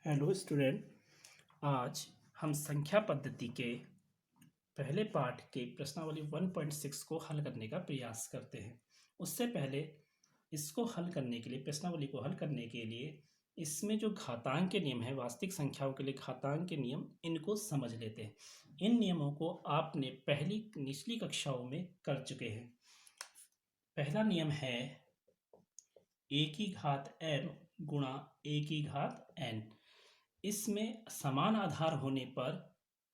Hello student. आज हम संख्या पद्धति के पहले पार्ट के प्रश्नावली 1.6 को हल करने का प्रयास करते हैं। उससे पहले इसको हल करने के लिए, प्रश्नावली को हल करने के लिए, इसमें जो घातांक के नियम है, वास्तविक संख्याओं के लिए घातांक के नियम, इनको समझ लेते हैं। इन नियमों को आपने पहली निचली कक्षाओं में कर चुके हैं। पहला नियम है a की घात m गुणा a की घात n। इसमें समान आधार होने पर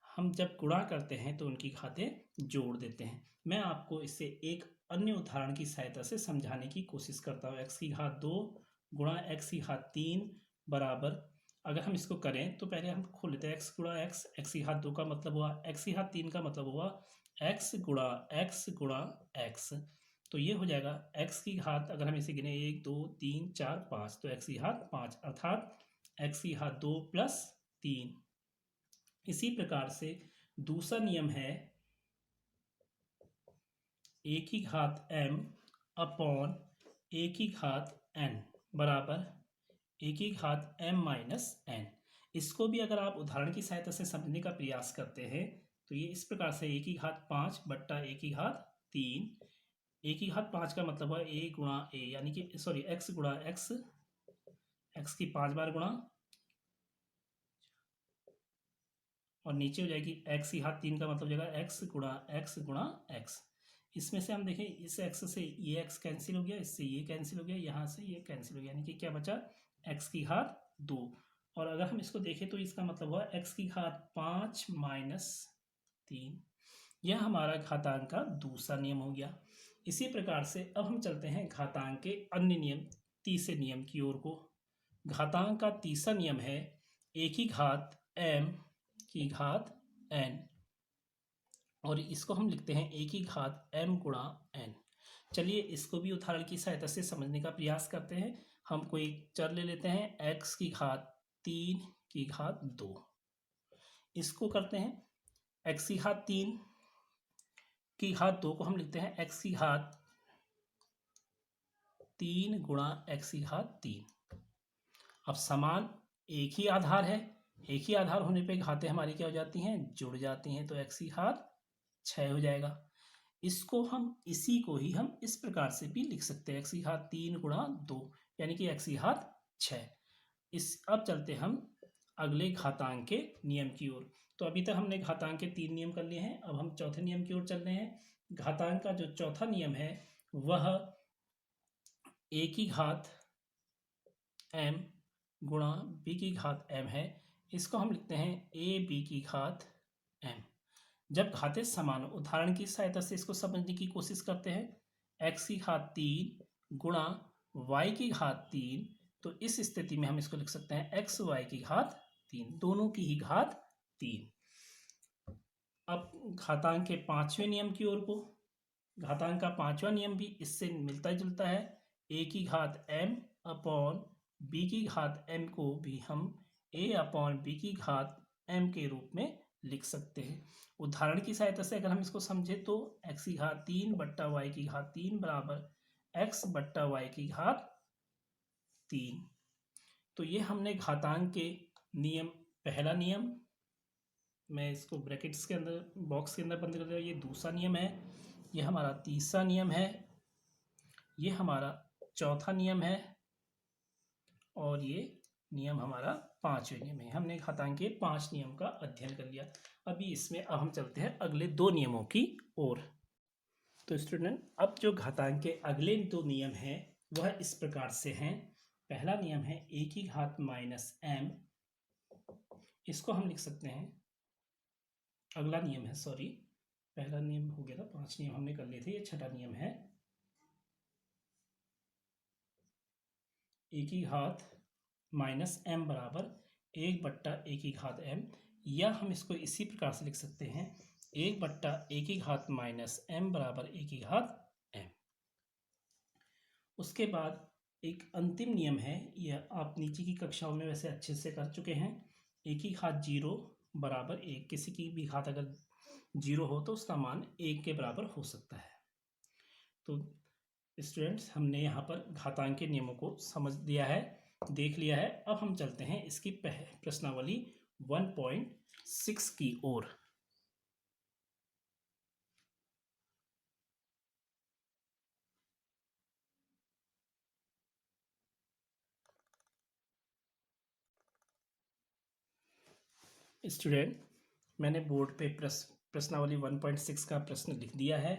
हम जब गुणा करते हैं तो उनकी घातें जोड़ देते हैं। मैं आपको इसे एक अन्य उदाहरण की सहायता से समझाने की कोशिश करता हूँ। x की घात 2 गुणा x की घात 3 बराबर, अगर हम इसको करें तो पहले हम खोल लेते हैं। x गुणा x की घात 2 का मतलब हुआ, x की घात 3 का मतलब हुआ x गुणा x। तो ये हो जाएगा x की घात, अगर हम इसे गिने 1 2 3 4 5, तो x की घात 5 अर्थात x की घात 2 प्लस 3। इसी प्रकार से दूसरा नियम है a की घात m अपॉन a की घात n बराबर a की घात m माइनस n। इसको भी अगर आप उदाहरण की सहायता से समझने का प्रयास करते हैं तो ये इस प्रकार से a की घात 5 बट्टा a की घात 3। a की घात 5 का मतलब है a गुणा a, यानी कि सॉरी x गुणा x की 5 बार गुणा, और नीचे हो जाएगी x की घात 3 का मतलब हो जाएगा x गुणा x। इसमें से हम देखें, इस x से ये x कैंसिल हो गया, इससे ये कैंसिल हो गया, यहाँ से ये कैंसिल हो गया, यानी कि क्या बचा x की घात 2। और अगर हम इसको देखें तो इसका मतलब हुआ x की घात 5 माइनस 3। यह हमारा घातांक का दूसरा नियम हो गया। इसी प्रकार से अब हम चलते हैं घातांक के अन्य नियम, तीसरे नियम की ओर को। घातांक का तीसरा नियम है a की घात m की घात n, और इसको हम लिखते हैं a की घात m गुणा n। चलिए इसको भी उदाहरण की सहायता से समझने का प्रयास करते हैं। हम कोई चर ले लेते हैं x की घात 3 की घात 2। इसको करते हैं x की घात 3 की घात 2 को हम लिखते हैं x की घात 3 गुणा x की घात 3। अब समान एक ही आधार है, एक ही आधार होने पे घातें हमारी क्या हो जाती हैं, जुड़ जाती हैं, तो x की घात 6 हो जाएगा। इसको हम, इसी को ही हम इस प्रकार से भी लिख सकते हैं, x की घात 3 गुणा 2, यानी कि x की घात 6। अब चलते हम अगले घातांक के नियम की ओर। तो अभी तक हमने घातांक के 3 नियम कर लिए हैं, अब हम चौथे नियम की ओर चल रहे हैं। घातांक का जो चौथा नियम है वह a की घात m गुणा b की घात m है। इसको हम लिखते हैं a b की घात m। जब घातें समान, उदाहरण की सहायता से इसको समझने की कोशिश करते हैं। x की घात 3 गुणा y की घात 3, तो इस स्थिति में हम इसको लिख सकते हैं x y की घात 3, दोनों की ही घात 3। अब घातांक के पांचवें नियम की ओर को। घातांक का पांचवा नियम भी इससे मिलता जुलता है। a की घात m अपॉन b की घात m को भी हम a अपॉन b की घात m के रूप में लिख सकते हैं। उदाहरण की सहायता से अगर हम इसको समझें तो x की घात 3 बट्टा y की घात 3 बराबर x बट्टा y की घात 3। तो ये हमने घातांक के नियम, पहला नियम, मैं इसको ब्रैकेट्स के अंदर, बॉक्स के अंदर बंद कर दिया, ये दूसरा नियम है, ये हमारा तीसरा नियम है, ये हमारा चौथा नियम है, और ये नियम हमारा पांचवें नियम है। हमने घातांक के 5 नियम का अध्ययन कर लिया। अभी इसमें अब हम चलते हैं अगले 2 नियमों की ओर। तो स्टूडेंट, अब जो घातांक के अगले 2 नियम हैं वह इस प्रकार से हैं। पहला नियम है a की घात माइनस m। इसको हम लिख सकते हैं, अगला नियम है, सॉरी, पहला नियम हो गया था, 5 नियम हमने कर लिए थे, ये छठा नियम है। a की घात माइनस m बराबर 1 बट्टा a की घात m, या हम इसको इसी प्रकार से लिख सकते हैं 1 बट्टा a की घात माइनस m बराबर a की घात m। उसके बाद एक अंतिम नियम है, यह आप नीचे की कक्षाओं में वैसे अच्छे से कर चुके हैं। a की घात 0 बराबर 1, किसी की भी घात अगर 0 हो तो उसका मान 1 के बराबर हो सकता है। तो स्टूडेंट्स, हमने यहाँ पर घातांक के नियमों को समझ दिया है। देख लिया है। अब हम चलते हैं इसकी प्रश्नावली 1.6 की ओर। स्टूडेंट, मैंने बोर्ड पे प्रश्नावली 1.6 का प्रश्न लिख दिया है।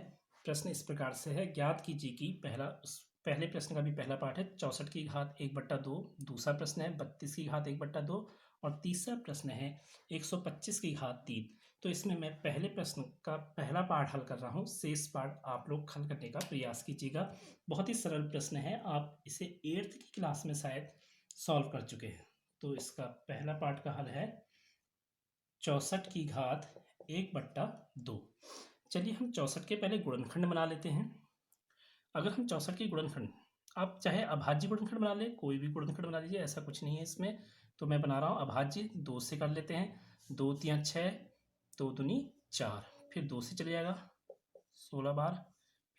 प्रश्न इस प्रकार से है, ज्ञात कीजिए कि पहले प्रश्न का भी पहला पार्ट है 64 की घात 1/2, दूसरा प्रश्न है 32 की घात 1/2 और तीसरा प्रश्न है 125 की घात 3। तो इसमें मैं पहले प्रश्न का पहला पार्ट हल कर रहा हूँ, शेष पार्ट आप लोग हल करने का प्रयास कीजिएगा। बहुत ही सरल प्रश्न है, आप इसे 8th की क्लास में शायद सॉल्व कर चुके हैं। तो इसका पहला पार्ट का हल है 64 की घात 1/2। चलिए हम 64 के पहले गुणनखंड बना लेते हैं। अगर हम 64 की गुणनखंड, आप चाहे अभाज्य गुणनखंड बना ले, कोई भी गुणनखंड बना लीजिए, ऐसा कुछ नहीं है इसमें। तो मैं बना रहा हूँ अभाज्य, 2 से कर लेते हैं। 2 तियां 6, 2 दूनी 4, फिर 2 से चले जाएगा 16 बार,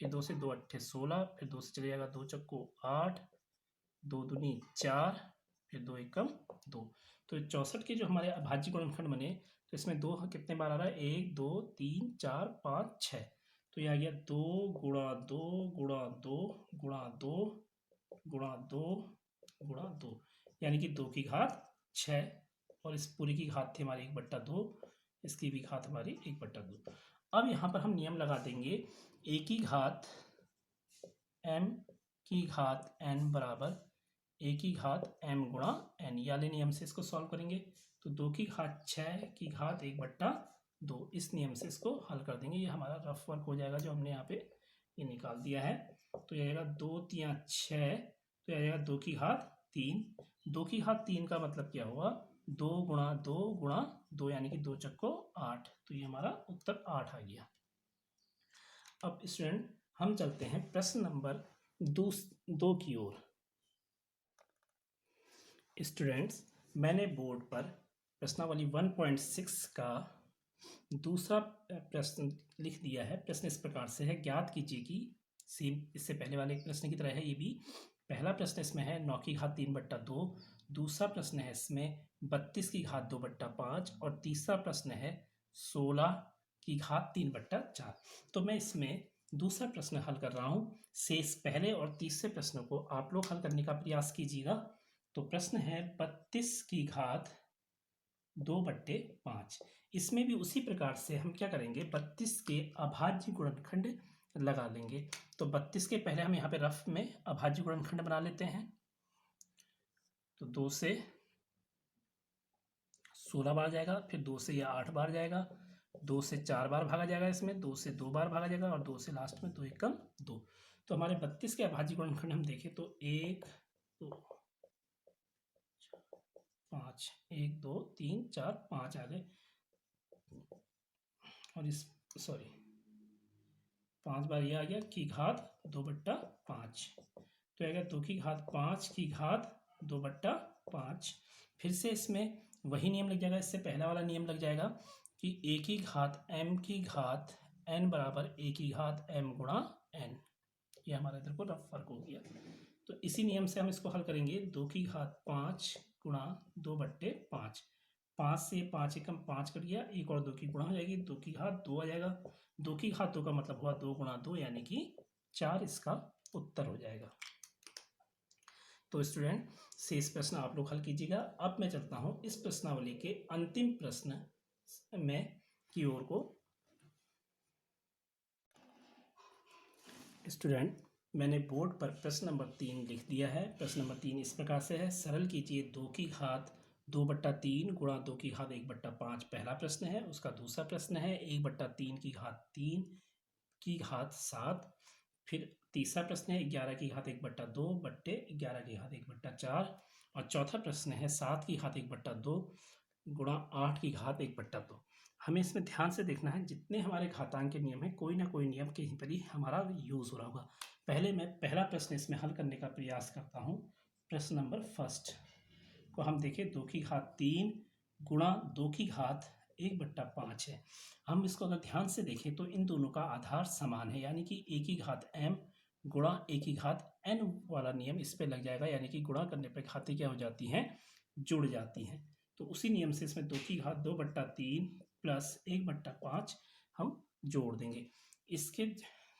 फिर 2 से 2 अट्ठे 16, फिर 2 से चले जाएगा 2 चक्को 8, 2 दूनी 4, फिर 2 एकम 2। तो 64 के जो हमारे अभाज्य गुणनखंड बने, तो इसमें 2 कितने बार आ रहा है, 1 2 3 4 5 6। तो ये आ गया 2 गुणा 2 गुणा 2 गुणा 2 गुणा 2 गुणा 2, यानी कि 2 की घात 6। और इस पूरी की घात थी हमारी 1/2, इसकी भी घात हमारी 1/2। अब यहाँ पर हम नियम लगा देंगे, a की घात m की घात n बराबर a की घात m गुणा n, याले नियम से इसको सॉल्व करेंगे। तो 2 की घात 6 की घात 1/2, इस नियम से इसको हल कर देंगे। ये हमारा रफ वर्क हो जाएगा जो हमने यहाँ पे ये निकाल दिया है। तो ये आएगा 2 तियां 6, तो ये आएगा 2 की घात 3। 2 की घात 3 का मतलब क्या हुआ, 2 गुणा 2 गुणा 2, यानी कि 2 चक्को 8। तो ये हमारा उत्तर 8 आ गया। अब स्टूडेंट हम चलते हैं प्रश्न नंबर 2 की ओर। स्टूडेंट्स, मैंने बोर्ड पर प्रश्नावली 1.6 का दूसरा प्रश्न लिख दिया है। प्रश्न इस प्रकार से है, ज्ञात कीजिए कि सेम इससे पहले वाले प्रश्न की तरह है ये भी। पहला प्रश्न इसमें है 9 की घात 3/2, दूसरा प्रश्न है इसमें 32 की घात 2/5 और तीसरा प्रश्न है 16 की घात 3/4। तो मैं इसमें दूसरा प्रश्न हल कर रहा हूँ। शेष पहले और तीसरे प्रश्नों को आप लोग हल करने का प्रयास कीजिएगा। तो प्रश्न है 32 की घात 2/5। इसमें भी उसी प्रकार से हम क्या करेंगे, 32 के अभाज्य गुणनखंड लगा लेंगे। तो 32 के पहले हम यहाँ पे रफ में अभाज्य गुणनखंड बना लेते हैं। तो 2 से 16 बार जाएगा, फिर 2 से यह 8 बार जाएगा, 2 से 4 बार भागा जाएगा, इसमें 2 से 2 बार भागा जाएगा और 2 से लास्ट में 2 एकम 2। तो हमारे 32 के अभाज्य गुणनखंड हम देखें तो 1 2 5, 1 2 3 4 5 आ गए। और इस 5 बार ये आ गया की घात 2/5। तो आएगा 2 की घात 5 की घात 2/5। फिर से इसमें वही नियम लग जाएगा, इससे पहला वाला नियम लग जाएगा कि a की घात m की घात n बराबर a की घात m गुणा n। ये हमारा इधर को रफ वर्क हो गया। तो इसी नियम से हम इसको हल करेंगे। 2 की घात 5 गुणा 2/5, 5 से 5 एकम 5 कट गया, एक और 2 की गुणा हो जाएगी, 2 की घात 2 आ जाएगा। 2 की घात 2 का मतलब हुआ 2 गुणा 2, यानी कि 4 इसका उत्तर हो जाएगा। तो स्टूडेंट, शेष प्रश्न आप लोग हल कीजिएगा। अब मैं चलता हूं इस प्रश्नावली के अंतिम प्रश्न में की ओर को। स्टूडेंट, मैंने बोर्ड पर प्रश्न नंबर 3 लिख दिया है। प्रश्न नंबर 3 इस प्रकार से है, सरल कीजिए 2 की घात 2/3 गुणा 2 की घात 1/5 पहला प्रश्न है। उसका दूसरा प्रश्न है 1/3 की घात 3 की घात 7। फिर तीसरा प्रश्न है 11 की घात 1/2 बट्टे 11 की घात 1/4। और चौथा प्रश्न है 7 की घात 1/2 गुणा 8 की घात 1/2। हमें इसमें ध्यान से देखना है, जितने हमारे घातांक के नियम है कोई ना कोई नियम कहीं पर ही हमारा यूज हो रहा होगा। पहले मैं पहला प्रश्न इसमें हल करने का प्रयास करता हूँ। प्रश्न नंबर फर्स्ट को हम देखें, 2 की घात 3 गुणा 2 की घात 1/5 है। हम इसको अगर ध्यान से देखें तो इन दोनों का आधार समान है, यानी कि a की घात m गुणा ए की घात n वाला नियम इस पे लग जाएगा, यानी कि गुणा करने पे घातें क्या हो जाती हैं, जुड़ जाती हैं। तो उसी नियम से इसमें 2 की घात 2/3 प्लस 1/5 हम जोड़ देंगे। इसके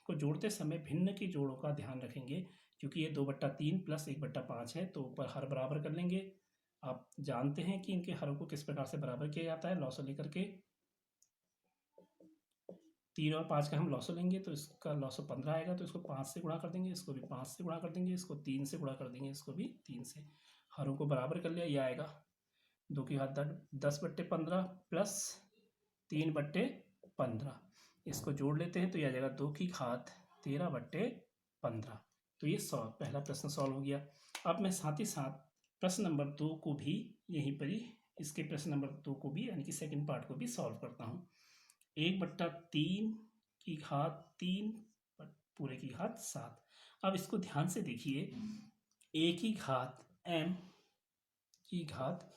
को जोड़ते समय भिन्न की जोड़ों का ध्यान रखेंगे, क्योंकि ये 2/3 प्लस 1/5 है, तो ऊपर हर बराबर कर लेंगे। आप जानते हैं कि इनके हरों को किस प्रकार से बराबर किया जाता है, लॉसो लेकर के। 3 और 5 का हम लॉसो लेंगे तो इसका लॉसो 15 आएगा, तो इसको 5 से गुणा कर देंगे, इसको भी 5 से गुणा कर देंगे, इसको 3 से गुणा कर देंगे, इसको भी 3 से। हरों को बराबर कर लिया, यह आएगा 2 की घात 10/15 प्लस 3/15। इसको जोड़ लेते हैं तो यह आ जाएगा 2 की घात 13/15। तो ये पहला प्रश्न सॉल्व हो गया। अब मैं साथ ही साथ प्रश्न नंबर 2 को भी यहीं पर ही, इसके प्रश्न नंबर 2 को भी यानी कि सेकंड पार्ट को भी सॉल्व करता हूँ। 1/3 की घात 3 पूरे की घात 7। अब इसको ध्यान से देखिए, a की घात m की घात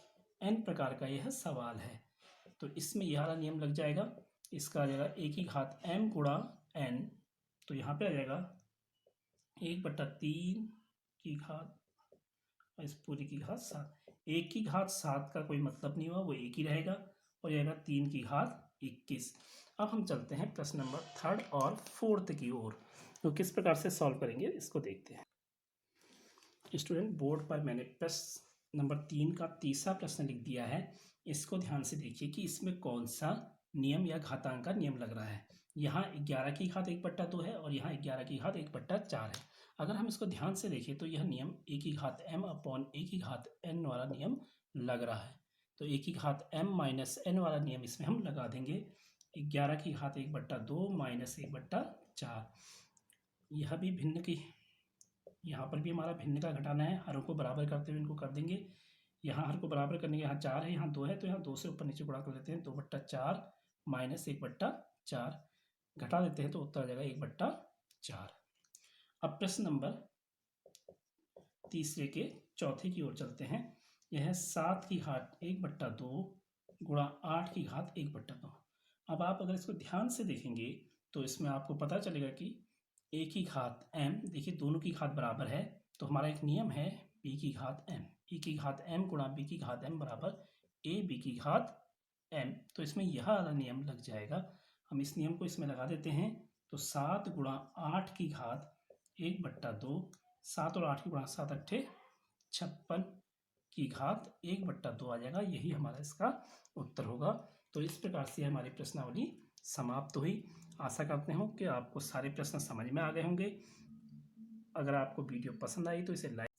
n प्रकार का यह सवाल है, तो इसमें यह वाला नियम लग जाएगा। इसका आ जाएगा a की घात m गुणा n, तो यहाँ पे आ जाएगा 1/3 की घात इस पूरी की घात 7। 1 की घात 7 का कोई मतलब नहीं हुआ, वो एक ही रहेगा, और यह आएगा 3 की घात 21। अब हम चलते हैं प्रश्न नंबर 3 और 4 की ओर, तो किस प्रकार से सॉल्व करेंगे इसको देखते हैं। स्टूडेंट, बोर्ड पर मैंने प्रश्न नंबर 3 का तीसरा प्रश्न लिख दिया है। इसको ध्यान से देखिए कि इसमें कौन सा नियम या घातांक का नियम लग रहा है। यहाँ 11 की घात 1/2 है और यहाँ 11 की घात 1/4 है। अगर हम इसको ध्यान से देखें तो यह नियम a की घात m अपॉन a की घात n वाला नियम लग रहा है, तो a की घात m माइनस n वाला नियम इसमें हम लगा देंगे। 11 की घात 1/2 माइनस 1/4, यह भी भिन्न की, यहाँ पर भी हमारा भिन्न का घटाना है, हरों को बराबर करते हुए इनको कर देंगे। यहाँ हर को बराबर करने के, यहाँ 4 है, यहाँ 2 है, तो यहाँ 2 से ऊपर नीचे गुणा कर लेते हैं। 2/4 माइनस 1/4 घटा देते हैं तो उत्तर आ जाएगा 1/4। अब प्रश्न नंबर तीसरे के चौथे की ओर चलते हैं। यह 7 की घात 1/2 गुणा 8 की घात 1/2। अब आप अगर इसको ध्यान से देखेंगे तो इसमें आपको पता चलेगा कि a की घात m, देखिए दोनों की घात बराबर है, तो हमारा एक नियम है b की घात m, e की घात m गुणा b की घात m बराबर a b की घात m, तो इसमें यह वाला नियम लग जाएगा। हम इस नियम को इसमें लगा देते हैं, तो 7 गुणा 8 की घात 1/2, 7 और 8 की गुणा 7 8 56 की घात 1/2 आ जाएगा, यही हमारा इसका उत्तर होगा। तो इस प्रकार से हमारी प्रश्नावली समाप्त हुई। आशा करते हूँ कि आपको सारे प्रश्न समझ में आ गए होंगे। अगर आपको वीडियो पसंद आई तो इसे लाइक